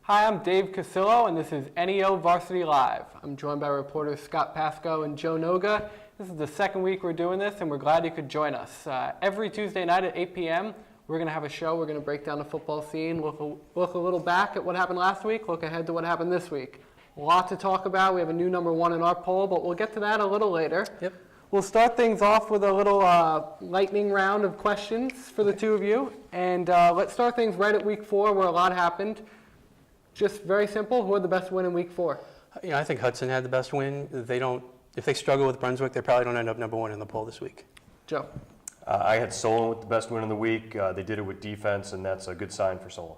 Hi, I'm Dave Cassilo, and this is NEO Varsity Live. I'm joined by reporters Scott Patsko and Joe Noga. This is the second week we're doing this, and we're glad you could join us. Every Tuesday night at 8 p.m., we're going to have a show. We're going to break down the football scene, look a little back at what happened last week, look ahead to what happened this week. A lot to talk about. We have a new number one in our poll, but we'll get to that a little later. Yep. We'll start things off with a little lightning round of questions for the two of you. And let's start things right at week 4 where a lot happened. Just very simple, who had the best win in week 4? Yeah, I think Hudson had the best win. If they struggle with Brunswick, they probably don't end up number 1 in the poll this week. Joe? I had Solon with the best win of the week. They did it with defense, and that's a good sign for Solon.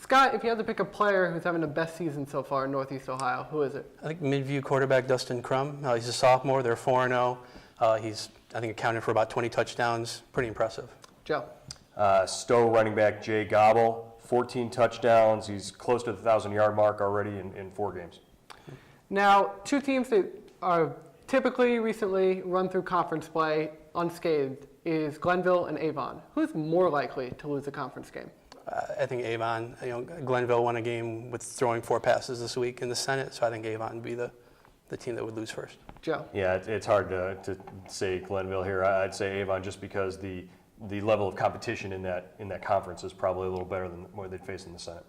Scott, if you had to pick a player who's having the best season so far in Northeast Ohio, who is it? I think Midview quarterback Dustin Crum. He's a sophomore. They're 4-0. He's, I think, accounted for about 20 touchdowns. Pretty impressive. Joe? Stowe running back Jay Gobble, 14 touchdowns. He's close to the 1,000-yard mark already in 4 games. Now, two teams that are typically recently run through conference play unscathed is Glenville and Avon. Who's more likely to lose a conference game? I think Avon. Glenville won a game with throwing 4 passes this week in the Senate, so I think Avon would be the team that would lose first. Joe? Yeah, it's hard to say Glenville here. I'd say Avon just because the level of competition in that conference is probably a little better than what they'd face in the Senate.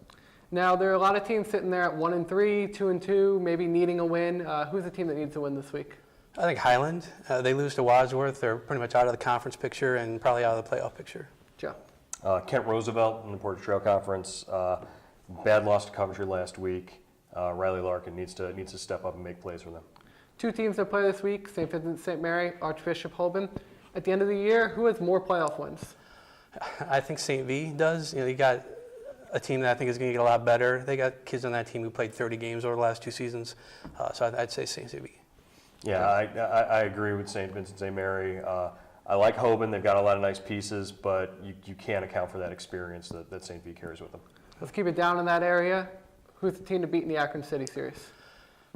Now, there are a lot of teams sitting there at 1-3, 2-2, maybe needing a win. Who's the team that needs to win this week? I think Highland. They lose to Wadsworth. They're pretty much out of the conference picture and probably out of the playoff picture. Joe? Kent Roosevelt in the Portage Trail Conference. Bad loss to Coventry last week. Riley Larkin needs to step up and make plays for them. Two teams that play this week, St. Vincent-St. Mary, Archbishop Holben. At the end of the year, who has more playoff wins? I think St. V does. You got a team that I think is going to get a lot better. They got kids on that team who played 30 games over the last 2 seasons. So I'd say St. V. Yeah, I agree with St. Vincent-St. Mary. I like Hoban. They've got a lot of nice pieces, but you can't account for that experience that St. V carries with them. Let's keep it down in that area. Who's the team to beat in the Akron City series?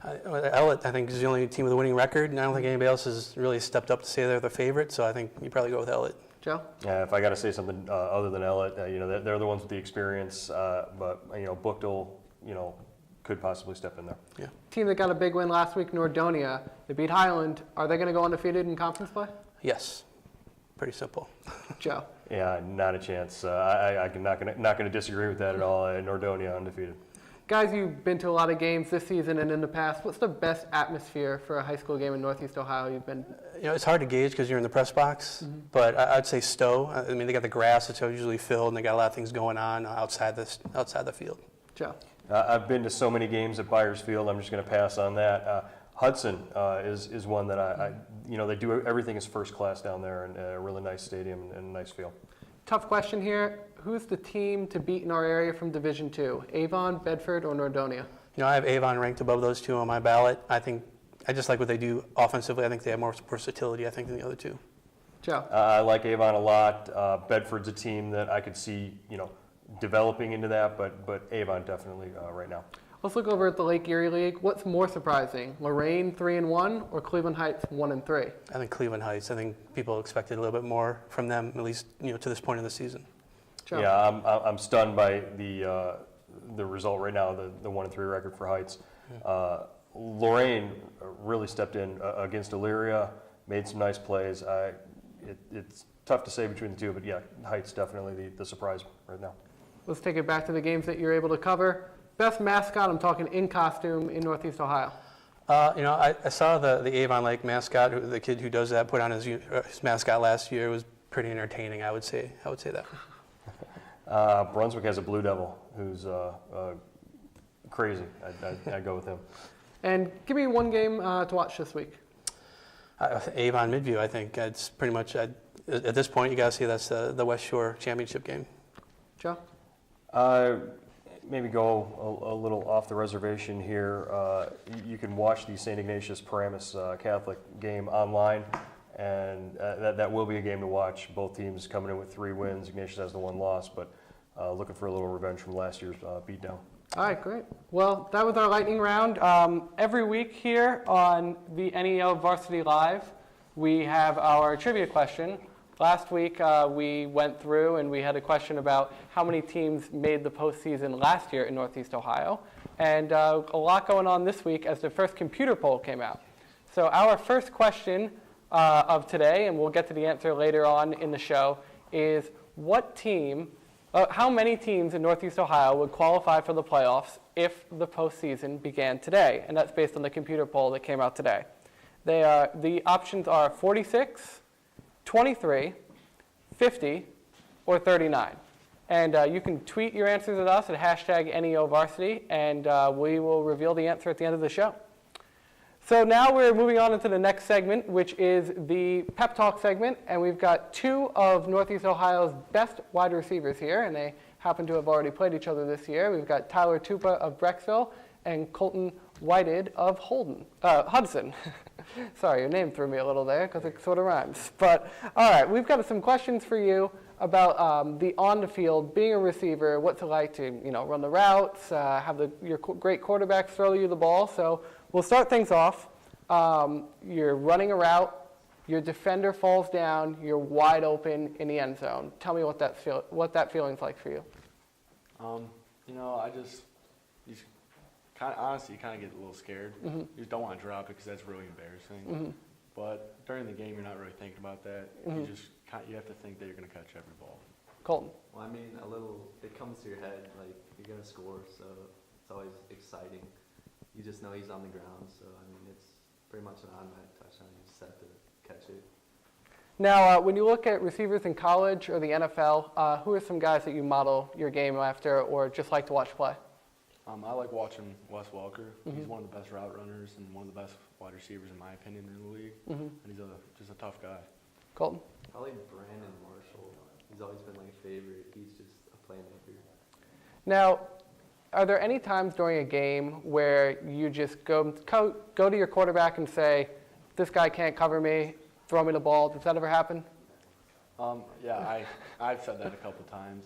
Ellett, I think, is the only team with a winning record, and I don't think anybody else has really stepped up to say they're the favorite, so I think you probably go with Ellett. Joe? Yeah, if I got to say something other than Ellett, they're the ones with the experience, but Buchtel, could possibly step in there. Yeah. Team that got a big win last week, Nordonia. They beat Highland. Are they going to go undefeated in conference play? Yes. Pretty simple. Joe? Yeah, not a chance. I'm not going to disagree with that at all. Nordonia undefeated. Guys, you've been to a lot of games this season and in the past. What's the best atmosphere for a high school game in Northeast Ohio you've been? It's hard to gauge because you're in the press box, but I'd say Stowe. I mean, they got the grass; it's usually filled, and they got a lot of things going on outside the field. Joe? I've been to so many games at Byers Field. I'm just going to pass on that. Hudson is one that they do everything is first class down there, and a really nice stadium and a nice field. Tough question here. Who's the team to beat in our area from Division II? Avon, Bedford, or Nordonia? I have Avon ranked above those 2 on my ballot. I just like what they do offensively. I think they have more versatility, than the other 2. Joe? I like Avon a lot. Bedford's a team that I could see, developing into that, but Avon definitely right now. Let's look over at the Lake Erie League. What's more surprising, Lorain 3-1 or Cleveland Heights 1-3? I think Cleveland Heights. I think people expected a little bit more from them, at least to this point in the season. Joe? Yeah, I'm stunned by the result right now, the 1-3 record for Heights. Lorain really stepped in against Elyria, made some nice plays. It's tough to say between the 2, but yeah, Heights definitely the surprise right now. Let's take it back to the games that you're able to cover. Best mascot, I'm talking in costume, in Northeast Ohio. I saw the Avon Lake mascot, the kid who does that, put on his mascot last year. It was pretty entertaining, I would say that. Brunswick has a Blue Devil who's crazy. I'd go with him. And give me one game to watch this week. Avon Midview, I think. It's pretty much, at this point, you got to see that's the West Shore Championship game. Joe? Maybe go a little off the reservation here. You can watch the St. Ignatius Paramus Catholic game online, and that will be a game to watch. Both teams coming in with 3 wins. Ignatius has the 1 loss, but looking for a little revenge from last year's beatdown. All right, great. Well, that was our lightning round. Every week here on the NEO Varsity Live, we have our trivia question. Last week we went through and we had a question about how many teams made the postseason last year in Northeast Ohio. And a lot going on this week as the first computer poll came out. So our first question of today, and we'll get to the answer later on in the show, is how many teams in Northeast Ohio would qualify for the playoffs if the postseason began today? And that's based on the computer poll that came out today. The options are 46, 23, 50, or 39. And you can tweet your answers at us at hashtag NEO Varsity, and we will reveal the answer at the end of the show. So now we're moving on into the next segment, which is the Pep Talk segment, and we've got two of Northeast Ohio's best wide receivers here, and they happen to have already played each other this year. We've got Tyler Tupa of Brecksville and Colton Whited of Hudson. Sorry, your name threw me a little there because it sort of rhymes. But all right, we've got some questions for you about the on the field, being a receiver, what's it like to run the routes, have your great quarterbacks throw you the ball. So we'll start things off. You're running a route, your defender falls down, you're wide open in the end zone. Tell me what that feeling's like for you. Honestly, you kind of get a little scared. Mm-hmm. You just don't want to drop it because that's really embarrassing. Mm-hmm. But during the game, you're not really thinking about that. Mm-hmm. You have to think that you're going to catch every ball. Colton. Well, it comes to your head, like, you're going to score, so it's always exciting. You just know he's on the ground, so, it's pretty much an automatic touchdown. You just have to catch it. Now, when you look at receivers in college or the NFL, who are some guys that you model your game after or just like to watch play? I like watching Wes Welker. Mm-hmm. He's one of the best route runners and one of the best wide receivers, in my opinion, in the league. Mm-hmm. And he's just a tough guy. Colton? I like Brandon Marshall. He's always been my favorite. He's just a playmaker. Now, are there any times during a game where you just go to your quarterback and say, this guy can't cover me, throw me the ball? Does that ever happen? Yeah, I've said that a couple times.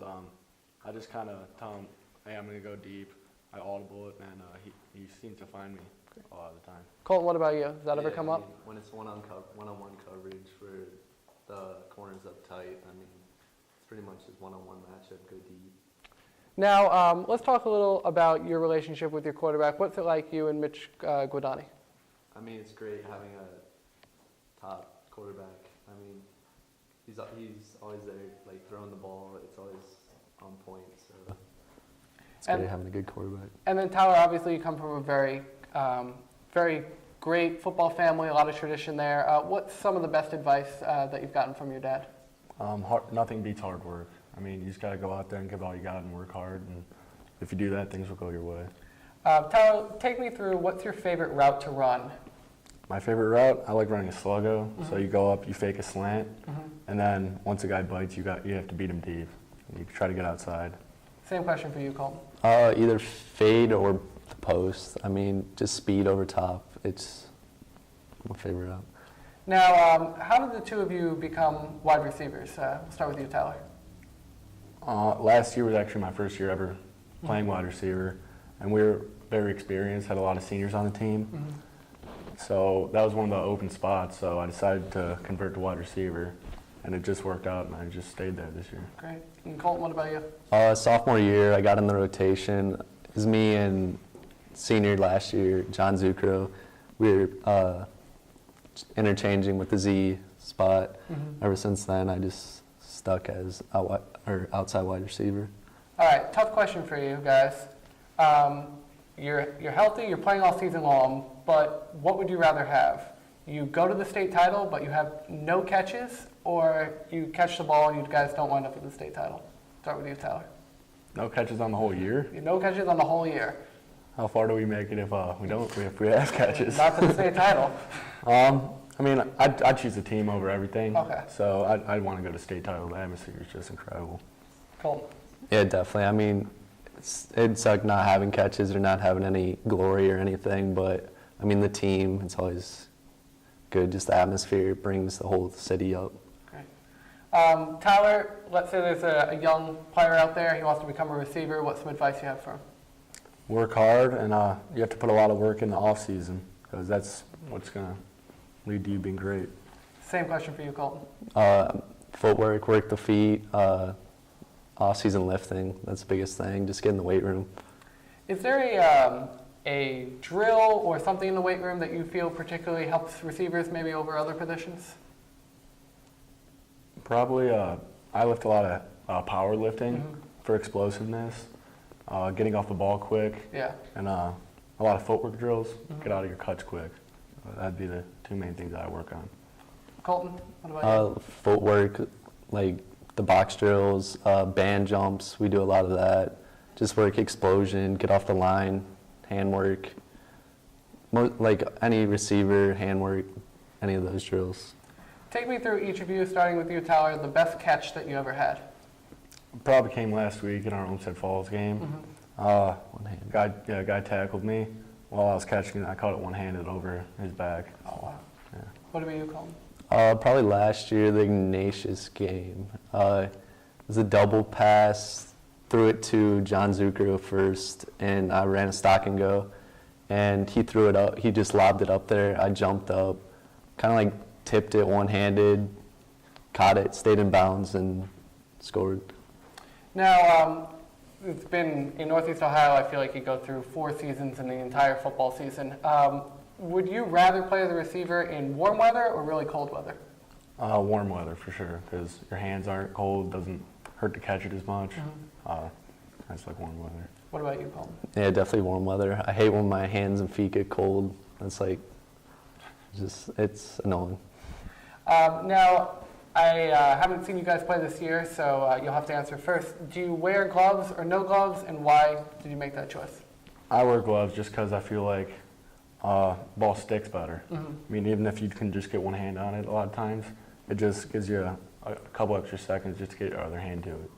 I just kind of tell him, hey, I'm going to go deep. I audible it, and he seems to find me a lot of the time. Colton, what about you? Does that ever come up? When it's one-on-one coverage where the corner's up tight, it's pretty much just one-on-one matchup, go deep. Now, let's talk a little about your relationship with your quarterback. What's it like, you and Mitch Guadani? It's great having a top quarterback. He's always there, like, throwing the ball. It's always on point, so it's great having a good quarterback. And then, Tyler, obviously you come from a very, very great football family, a lot of tradition there. What's some of the best advice that you've gotten from your dad? Nothing beats hard work. You just got to go out there and give all you got and work hard. And if you do that, things will go your way. Tyler, take me through what's your favorite route to run? My favorite route, I like running a sluggo. Mm-hmm. So you go up, you fake a slant, mm-hmm. and then once a guy bites, you have to beat him deep. You try to get outside. Same question for you, Colton. Either fade or the post. Just speed over top. It's my favorite route. Now, how did the two of you become wide receivers? We'll start with you, Tyler. Last year was actually my first year ever playing wide receiver, and we were very experienced, had a lot of seniors on the team. Mm-hmm. So that was one of the open spots, so I decided to convert to wide receiver, and it just worked out, and I just stayed there this year. Great. And Colton, what about you? Sophomore year, I got in the rotation. It was me and senior last year, John Zucro. We were interchanging with the Z spot. Mm-hmm. Ever since then, I just stuck as outside wide receiver. All right, tough question for you guys. You're healthy, you're playing all season long, but what would you rather have? You go to the state title, but you have no catches, or you catch the ball and you guys don't wind up with the state title? Start with you, Tyler. No catches on the whole year? No catches on the whole year. How far do we make it if we have catches? Not to the state title. I'd choose the team over everything. Okay. So I'd want to go to state title. The atmosphere is just incredible. Colton. Yeah, definitely. It'd suck not having catches or not having any glory or anything, but the team, it's always good. Just the atmosphere brings the whole city up. Great. Tyler, let's say there's a young player out there, he wants to become a receiver. What's some advice you have for him? Work hard, and you have to put a lot of work in the off season, because that's what's going to lead to you being great. Same question for you, Colton. footwork, work the feet, off-season lifting. That's the biggest thing, just get in the weight room. Is there a drill or something in the weight room that you feel particularly helps receivers maybe over other positions? Probably, I lift a lot of power lifting for explosiveness, getting off the ball quick, and a lot of footwork drills, get out of your cuts quick. That'd be the two main things that I work on. Colton, what about you? Footwork, like the box drills, band jumps, we do a lot of that. Just work explosion, get off the line, handwork. Like any receiver, handwork, any of those drills. Take me through each of you, starting with you, Tyler, the best catch that you ever had. Probably came last week in our Olmsted Falls game. One-handed. Guy tackled me while I was catching it. I caught it one-handed over his back. Oh, wow. Yeah. What about you, Colton? Probably last year, the Ignatius game. It was a double pass, threw it to John Zucro first, and I ran a stock and go. And he threw it up, he just lobbed it up there. I jumped up, kind of like tipped it one-handed, caught it, stayed in bounds, and scored. Now, it's been in Northeast Ohio, I feel like you go through 4 seasons in the entire football season. Would you rather play as a receiver in warm weather or really cold weather? Warm weather for sure, because your hands aren't cold, doesn't hurt to catch it as much. I just like warm weather. What about you, Colton? Yeah, definitely warm weather. I hate when my hands and feet get cold. It's like, it's annoying. Now, I haven't seen you guys play this year, so you'll have to answer first. Do you wear gloves or no gloves, and why did you make that choice? I wear gloves just because I feel like ball sticks better. I mean, even if you can just get one hand on it a lot of times, it just gives you a couple extra seconds just to get your other hand to it.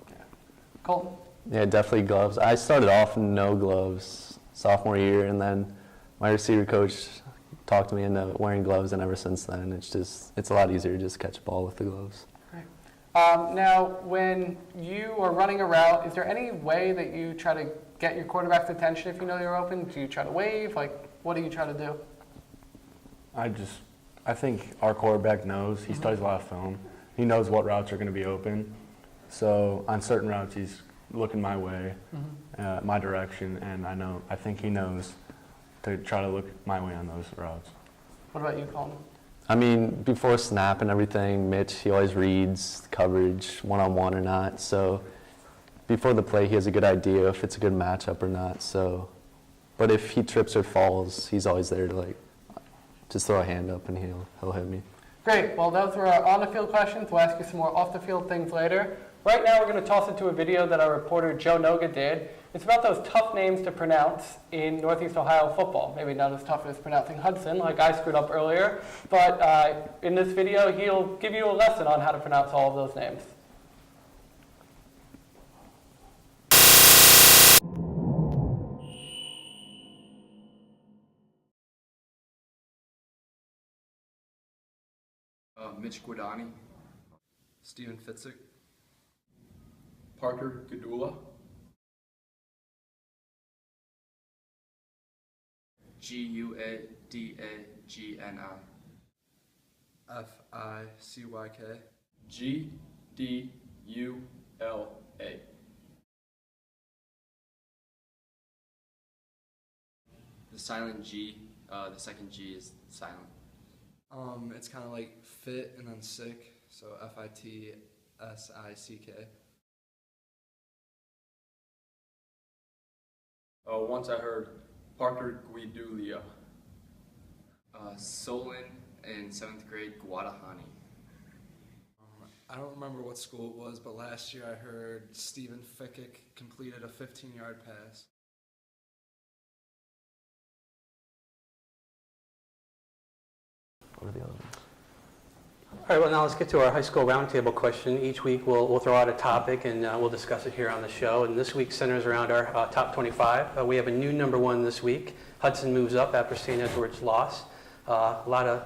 Colton? Yeah, definitely gloves. I started off in no gloves sophomore year, and then my receiver coach talked me into wearing gloves, and ever since then, it's a lot easier to just catch a ball with the gloves. Great. Now, when you are running a route, is there any way that you try to get your quarterback's attention if you know you're open? Do you try to wave? Like, what do you try to do? I think our quarterback knows. He studies a lot of film. He knows what routes are going to be open. So on certain routes, he's looking my way, my direction, and I think he knows to try to look my way on those routes. What about you, Colton? I mean, before snap and everything, Mitch, he always reads coverage, one-on-one or not. So before the play, he has a good idea if it's a good matchup or not. So, but if he trips or falls, he's always there to just throw a hand up and he'll hit me. Great. Well, those were our on-the-field questions. We'll ask you some more off-the-field things later. Right now, we're going to toss it to a video that our reporter Joe Noga did. It's about those tough names to pronounce in Northeast Ohio football. Maybe not as tough as pronouncing Hudson, like I screwed up earlier. But in this video, he'll give you a lesson on how to pronounce all of those names. Mitch Guadani, Stephen Fitzik, Parker Gadula, Guadagni, Ficyk, Gdula. The silent G, the second G is silent. It's kind of like fit and then sick, so Fitsick. Once I heard Parker Guidulia. Solon in 7th grade, Guadahani. I don't remember what school it was, but last year I heard Stephen Ficyk completed a 15-yard pass. What are the other ones? All right, well, now let's get to our high school roundtable question. Each week we'll throw out a topic and we'll discuss it here on the show. And this week centers around our top 25. We have a new number 1 this week. Hudson moves up after St. Edward's loss. A lot of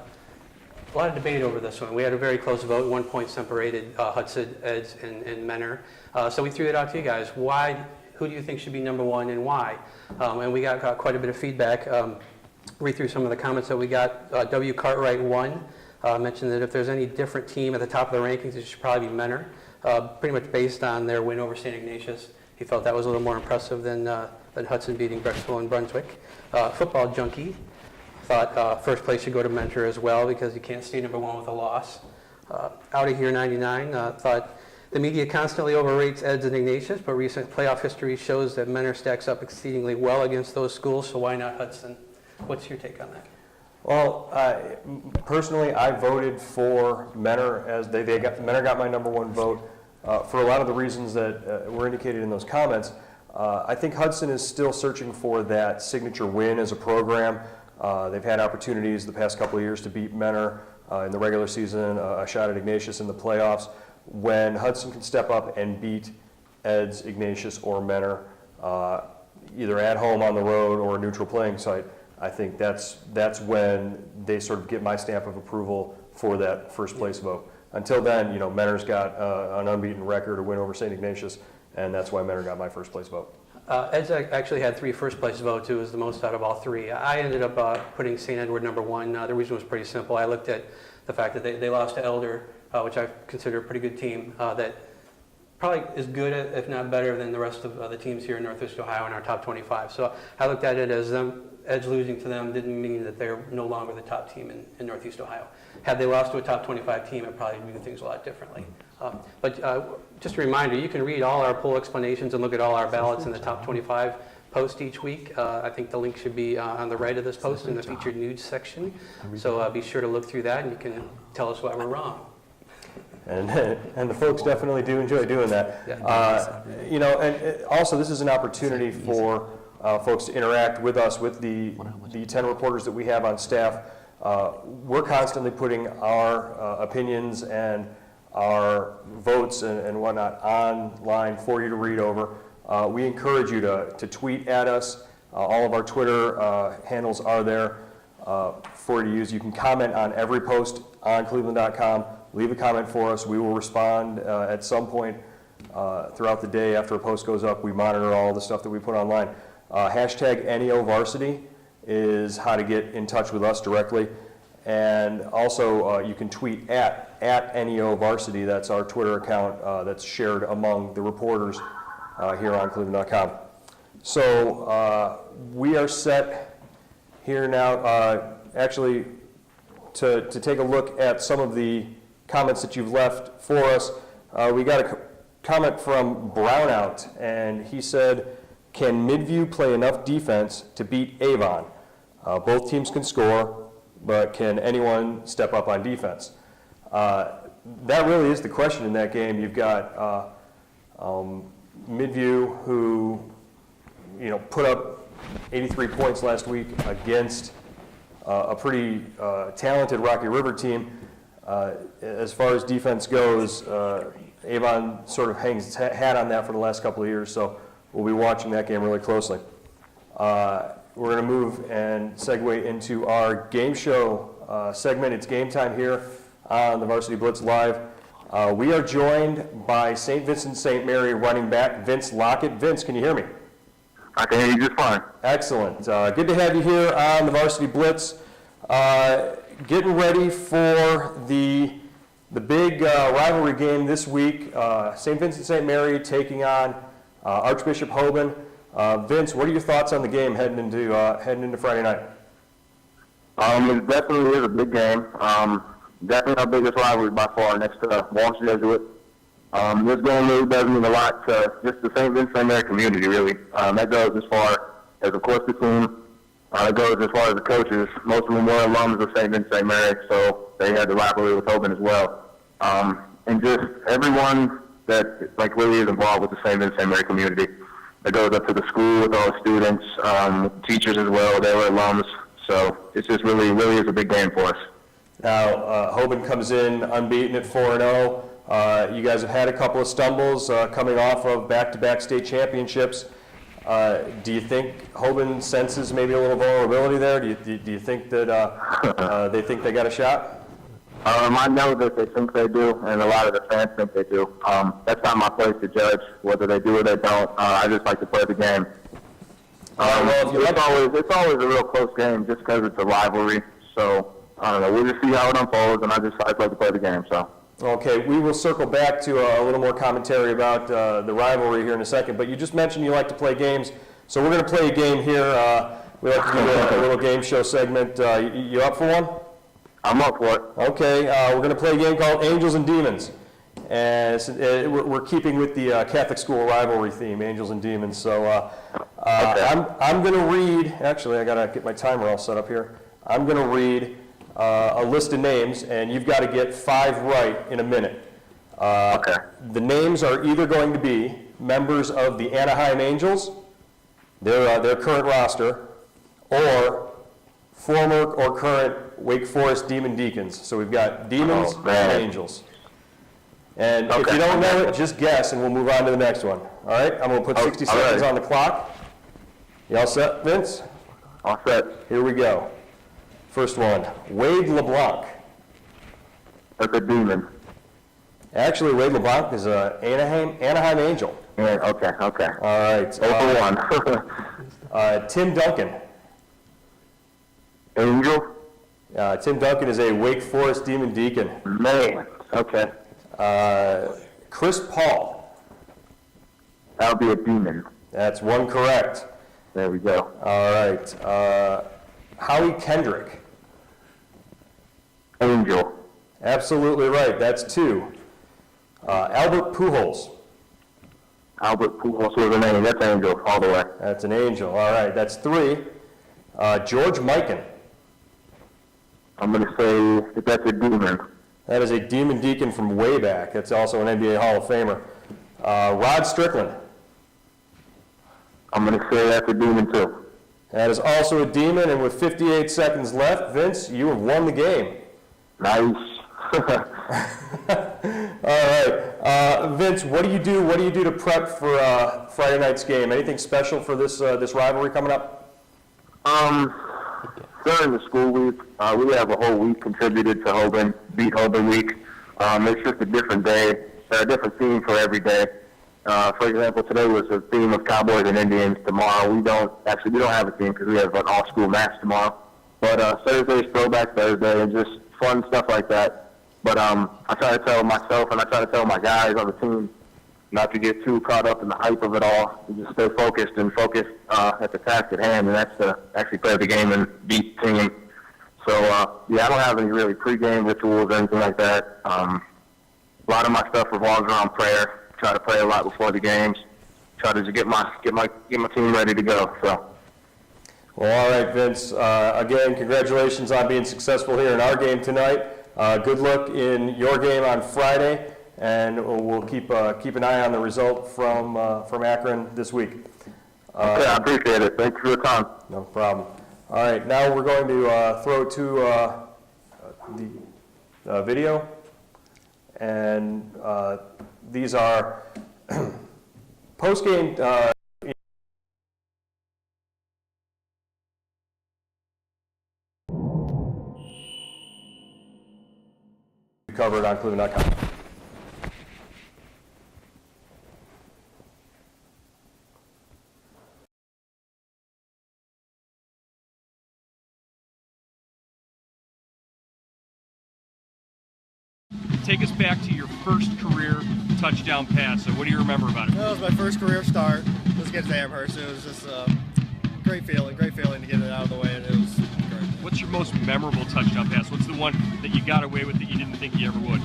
debate over this one. We had a very close vote. 1 point separated Hudson, Eds, and Mentor. So we threw it out to you guys. Who do you think should be number 1 and why? And we got quite a bit of feedback. Read through some of the comments that we got. W. Cartwright 1. mentioned that if there's any different team at the top of the rankings, it should probably be Mentor, pretty much based on their win over St. Ignatius. He felt that was a little more impressive than Hudson beating Brecksville and Brunswick. Football Junkie thought first place should go to Mentor as well because you can't stay number one with a loss. Out of Here 99 thought the media constantly overrates Eds and Ignatius, but recent playoff history shows that Mentor stacks up exceedingly well against those schools, so why not Hudson? What's your take on that? Well, personally, I voted for Mentor as Mentor got my number one vote for a lot of the reasons that were indicated in those comments. I think Hudson is still searching for that signature win as a program. They've had opportunities the past couple of years to beat Mentor in the regular season, a shot at Ignatius in the playoffs. When Hudson can step up and beat Eds, Ignatius, or Mentor, either at home, on the road, or a neutral playing site, I think that's when they sort of get my stamp of approval for that first place vote. Until then, Mentor's got an unbeaten record, a win over St. Ignatius, and that's why Mentor got my first place vote. Ed's actually had 3 first place votes. It was the most out of all 3. I ended up putting St. Edward number 1. The reason was pretty simple. I looked at the fact that they lost to Elder, which I consider a pretty good team, that probably is good, if not better, than the rest of the teams here in Northeast Ohio in our top 25. So I looked at it as Ed's losing to them didn't mean that they're no longer the top team in Northeast Ohio. Had they lost to a top 25 team, it probably would do things a lot differently. But just a reminder, you can read all our poll explanations and look at all our ballots in the top 25 post each week. I think the link should be on the right of this post in the featured news section. So be sure to look through that and you can tell us why we're wrong. And the folks definitely do enjoy doing that. And also this is an opportunity for folks to interact with us, with the 10 reporters that we have on staff. We're constantly putting our opinions and our votes and whatnot online for you to read over. We encourage you to tweet at us. All of our Twitter handles are there for you to use. You can comment on every post on cleveland.com. Leave a comment for us. We will respond at some point throughout the day after a post goes up. We monitor all the stuff that we put online. Hashtag NEO Varsity is how to get in touch with us directly. And also you can tweet at NEO Varsity. That's our Twitter account that's shared among the reporters here on cleveland.com. So we are set here now actually to take a look at some of the comments that you've left for us. We got a comment from Brownout, and he said, can Midview play enough defense to beat Avon? Both teams can score, but can anyone step up on defense? That really is the question in that game. You've got Midview, who put up 83 points last week against a pretty talented Rocky River team. As far as defense goes, Avon sort of hangs its hat on that for the last couple of years, so we'll be watching that game really closely. We're going to move and segue into our game show segment. It's game time here on the Varsity Blitz Live. We are joined by St. Vincent-St. Mary running back Vince Lockett. Vince, can you hear me? I can hear you just fine. Excellent. Good to have you here on the Varsity Blitz. Getting ready for the big rivalry game this week. St. Vincent-St. Mary taking on Archbishop Hoban. Vince, what are your thoughts on the game heading into Friday night? It definitely is a big game. Definitely our biggest rivalry by far next to Walsh Jesuit. This game really does mean a lot to just the St. Vincent-St. Mary community, really. That goes as far as, of course, the team. It goes as far as the coaches. Most of them were alums of St. Vincent-St. Mary, so they had the rivalry with Hoban as well. And just everyone that really is involved with the St. Vincent-St. Mary community. That goes up to the school with all the students, teachers as well. They were alums, so it's just really is a big game for us. Now, Hoban comes in unbeaten at 4-0. You guys have had a couple of stumbles coming off of back-to-back state championships. Do you think Hoban senses maybe a little vulnerability there? Do you think that they think they got a shot? I know that they think they do, and a lot of the fans think they do. That's not my place to judge whether they do or they don't. I just like to play the game. It's always a real close game just because it's a rivalry. So I don't know. We'll just see how it unfolds, and I'd like to play the game. So. Okay, we will circle back to a little more commentary about the rivalry here in a second, but you just mentioned you like to play games, so we're going to play a game here. We like to do a little game show segment. You up for one? I'm up for it. Okay, we're going to play a game called Angels and Demons, and we're keeping with the Catholic school rivalry theme, Angels and Demons. So okay. I'm going to read, actually I got to get my timer all set up here. I'm going to read a list of names, and you've got to get 5 right in a minute. Okay. The names are either going to be members of the Anaheim Angels, their current roster, or former or current Wake Forest Demon Deacons. So we've got Demons and Angels. And if you don't know it, just guess, and we'll move on to the next one. All right? I'm going to put 60 seconds on the clock. You all set, Vince? All set. Here we go. First one, Wade LeBlanc. That's a Demon. Actually, Wade LeBlanc is an Anaheim Angel. Yeah, okay. All right. 0 for 1. Tim Duncan. Angel? Tim Duncan is a Wake Forest Demon Deacon. Man, okay. Chris Paul. That'll be a Demon. That's one correct. There we go. All right. Howie Kendrick. Angel. Absolutely right. That's 2. Albert Pujols. Albert Pujols was a name. That's Angel all the way. That's an Angel. All right. That's 3. George Mikan. I'm going to say that that's a Demon. That is a Demon Deacon from way back. That's also an NBA Hall of Famer. Rod Strickland. I'm going to say that's a Demon too. That is also a Demon, and with 58 seconds left, Vince, you have won the game. Nice. All right, Vince, what do you do to prep for Friday night's game? Anything special for this rivalry coming up? During the school week, we have a whole week contributed to Hoban, Beat Hoban Week. It's just a different day, a different theme for every day. For example, today was a theme of Cowboys and Indians. Tomorrow we don't have a theme because we have an all-school match tomorrow. But Thursday's Throwback Thursday and just fun stuff like that. But I try to tell myself and I try to tell my guys on the team not to get too caught up in the hype of it all. And just stay focused at the task at hand, and that's to actually play the game and beat the team. So I don't have any really pregame rituals or anything like that. A lot of my stuff revolves around prayer. Try to pray a lot before the games. Try to just get my team ready to go. So. Well, all right, Vince. Again, congratulations on being successful here in our game tonight. Good luck in your game on Friday, and we'll keep an eye on the result from Akron this week. Okay, I appreciate it. Thank you for your time. No problem. All right, now we're going to throw to the video, and these are post-game covered on cleveland.com. Take us back to your first career touchdown pass. So what do you remember about it? That was my first career start. It was against Amherst. It was just a great feeling to get it out of the way, and it was great. What's your most memorable touchdown pass? What's the one that you got away with that you didn't think you ever would?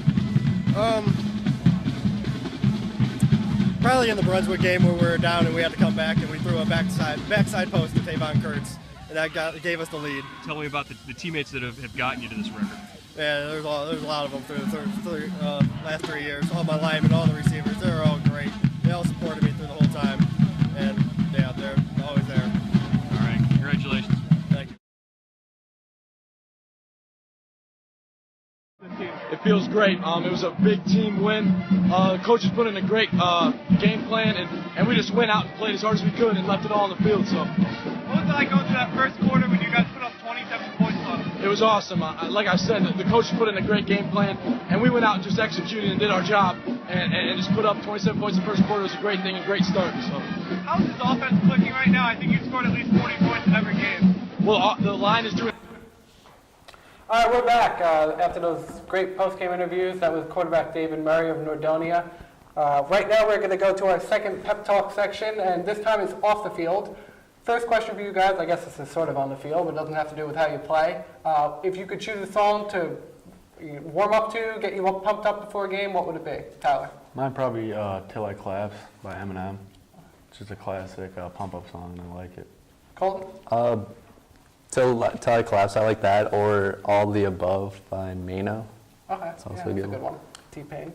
Probably in the Brunswick game where we were down and we had to come back, and we threw a backside post to Tavon Kurtz, and that gave us the lead. Tell me about the teammates that have gotten you to this record. Yeah, there's a lot of them through the last 3 years. All my linemen, all the receivers, they're all great. They all supported me through the whole time, and yeah, they're always there. All right, congratulations. Thank you. It feels great. It was a big team win. The coaches put in a great game plan, and we just went out and played as hard as we could and left it all on the field. So, what was it like going through that first quarter when you guys put up 27 points on them? It was awesome. Like I said, the coaches put in a great game plan, and we went out and just executed and did our job, and just put up 27 points in the first quarter. It was a great thing, a great start. So, how's this offense clicking right now? I think you've scored at least 40 points every game. Well, the line is doing. All right, we're back after those great post-game interviews. That was quarterback David Murray of Nordonia. Right now we're going to go to our second pep talk section, and this time it's off the field. First question for you guys, I guess this is sort of on the field, but it doesn't have to do with how you play. If you could choose a song to warm up to, get you pumped up before a game, what would it be? Tyler? Mine probably Till I Collapse by Eminem. It's just a classic pump-up song, and I like it. Colton? Till I Collapse, I like that, or All the Above by Mano. Okay, That's also that's a a good good one. T-Pain.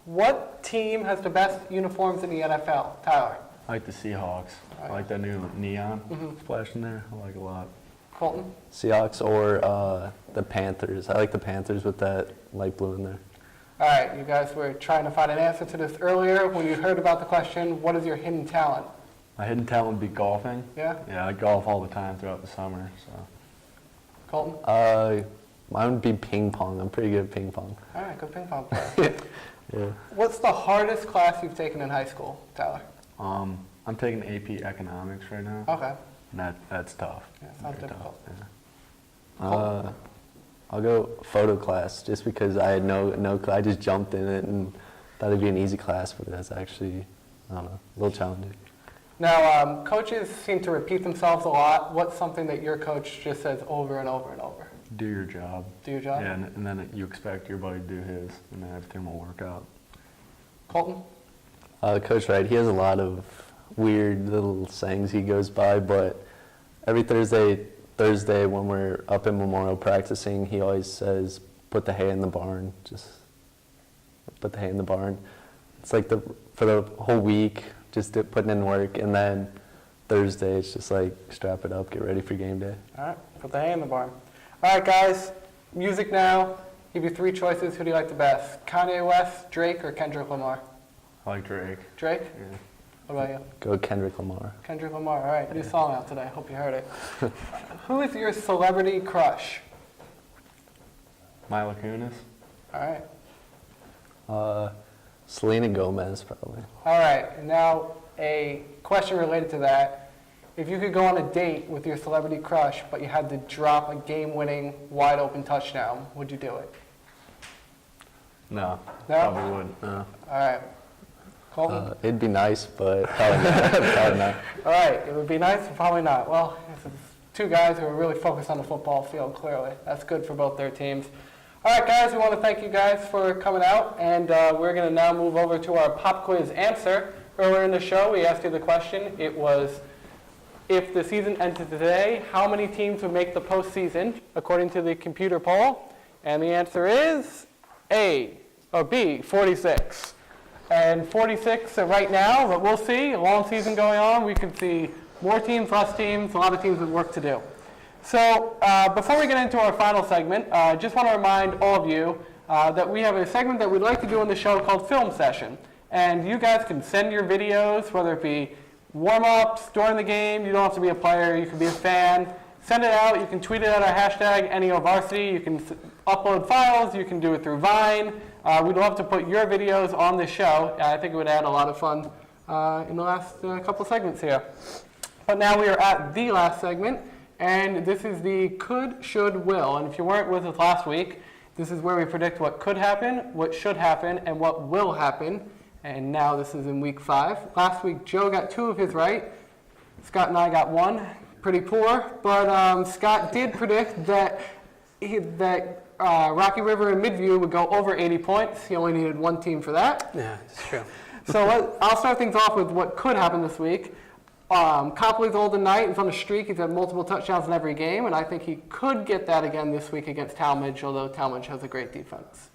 What team has the best uniforms in the NFL? Tyler? I like the Seahawks. I like that new neon splash in there. I like it a lot. Colton? Seahawks or the Panthers. I like the Panthers with that light blue in there. All right, you guys were trying to find an answer to this earlier. When you heard about the question, what is your hidden talent? My hidden talent would be golfing. Yeah? Yeah, I golf all the time throughout the summer. So. Colton? Mine would be ping pong. I'm pretty good at ping pong. All right, good ping pong player. Yeah. What's the hardest class you've taken in high school, Tyler? I'm taking AP Economics right now. Okay. And that's tough. Yeah, it's not Very difficult. tough, yeah. I'll go photo class just because I had no I just jumped in it and thought it'd be an easy class, but that's actually, I don't know, a little challenging. Now, coaches seem to repeat themselves a lot. What's something that your coach just says over and over and over? Do your job. Do your job? Yeah, and then you expect your buddy to do his, and then everything will work out. Colton? Coach Wright, he has a lot of weird little sayings he goes by, but every Thursday when we're up in Memorial practicing, he always says, put the hay in the barn. Just put the hay in the barn. It's like for the whole week, just putting in work, and then Thursday it's just like strap it up, get ready for game day. All right, put the hay in the barn. All right, guys, music now. Give you three choices. Who do you like the best? Kanye West, Drake, or Kendrick Lamar? I like Drake. Drake? Yeah. What about you? Go Kendrick Lamar. Kendrick Lamar. All right, new song out today. Hope you heard it. Who is your celebrity crush? Mila Kunis. All right. Selena Gomez, probably. All right, and now a question related to that. If you could go on a date with your celebrity crush, but you had to drop a game-winning, wide-open touchdown, would you do it? No, No? probably wouldn't. No. All right. Colton? It'd be nice, but probably not. Probably not. All right, it would be nice, but probably not. Well, this is two guys who are really focused on the football field, clearly. That's good for both their teams. All right, guys, we want to thank you guys for coming out, and we're going to now move over to our pop quiz answer. Earlier in the show, we asked you the question. It was, if the season ended today, how many teams would make the postseason, according to the computer poll? And the answer is B, 46. And 46 right now, but we'll see. A long season going on. We could see more teams, less teams, a lot of teams with work to do. So before we get into our final segment, I just want to remind all of you that we have a segment that we'd like to do on the show called Film Session. And you guys can send your videos, whether it be warm-ups during the game. You don't have to be a player. You can be a fan. Send it out. You can tweet it at our hashtag NEO Varsity. You can upload files. You can do it through Vine. We'd love to put your videos on the show. I think it would add a lot of fun in the last couple segments here. But now we are at the last segment. And this is the could, should, will. And if you weren't with us last week, this is where we predict what could happen, what should happen, and what will happen. And now this is in week 5. Last week, Joe got 2 of his right. Scott and I got 1. Pretty poor. But Scott did predict that Rocky River and Midview would go over 80 points. He only needed 1 team for that. Yeah, that's true. So I'll start things off with what could happen this week. Copley's Olden Knight is on a streak. He's had multiple touchdowns in every game, and I think he could get that again this week against Talmadge, although Talmadge has a great defense.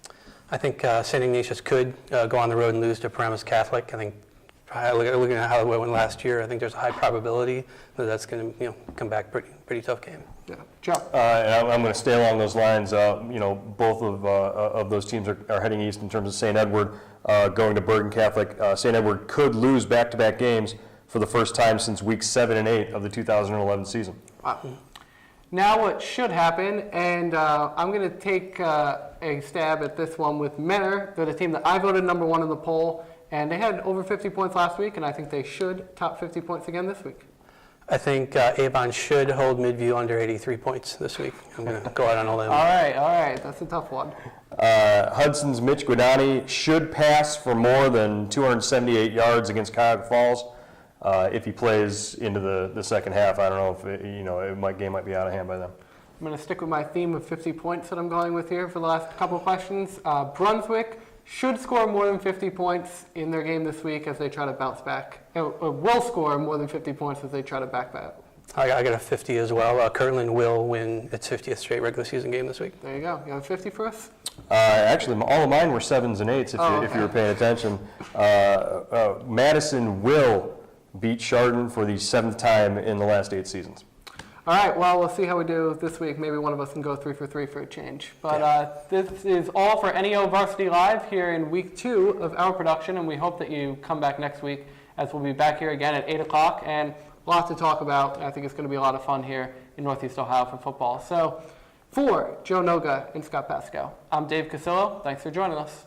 I think St. Ignatius could go on the road and lose to Paramus Catholic. I think, looking at how it went last year, I think there's a high probability that that's going to come back pretty tough game. Yeah. Joe? And I'm going to stay along those lines. Both of those teams are heading east in terms of St. Edward going to Bergen Catholic. St. Edward could lose back-to-back games for the first time since weeks 7 and 8 of the 2011 season. Wow. Now what should happen, and I'm going to take a stab at this one with Mentor. They're the team that I voted number 1 in the poll, and they had over 50 points last week, and I think they should top 50 points again this week. I think Avon should hold Midview under 83 points this week. I'm going to go out on a limb. All right. That's a tough one. Hudson's Mitch Guadani should pass for more than 278 yards against Cuyahoga Falls if he plays into the second half. I don't know if game might be out of hand by then. I'm going to stick with my theme of 50 points that I'm going with here for the last couple of questions. Brunswick should score more than 50 points in their game this week as they try to bounce back. Will score more than 50 points as they try to back back. I got a 50 as well. Kirtland will win its 50th straight regular season game this week. There you go. You have a 50 for us? Actually, all of mine were 7s and 8s if you were paying attention. Madison will beat Chardon for the 7th time in the last 8 seasons. All right, well, we'll see how we do this week. Maybe one of us can go 3 for 3 for a change. But this is all for NEO Varsity Live here in week 2 of our production, and we hope that you come back next week as we'll be back here again at 8 o'clock, and a lot to talk about. I think it's going to be a lot of fun here in Northeast Ohio for football. So for Joe Noga and Scott Patsko, I'm Dave Cassilo. Thanks for joining us.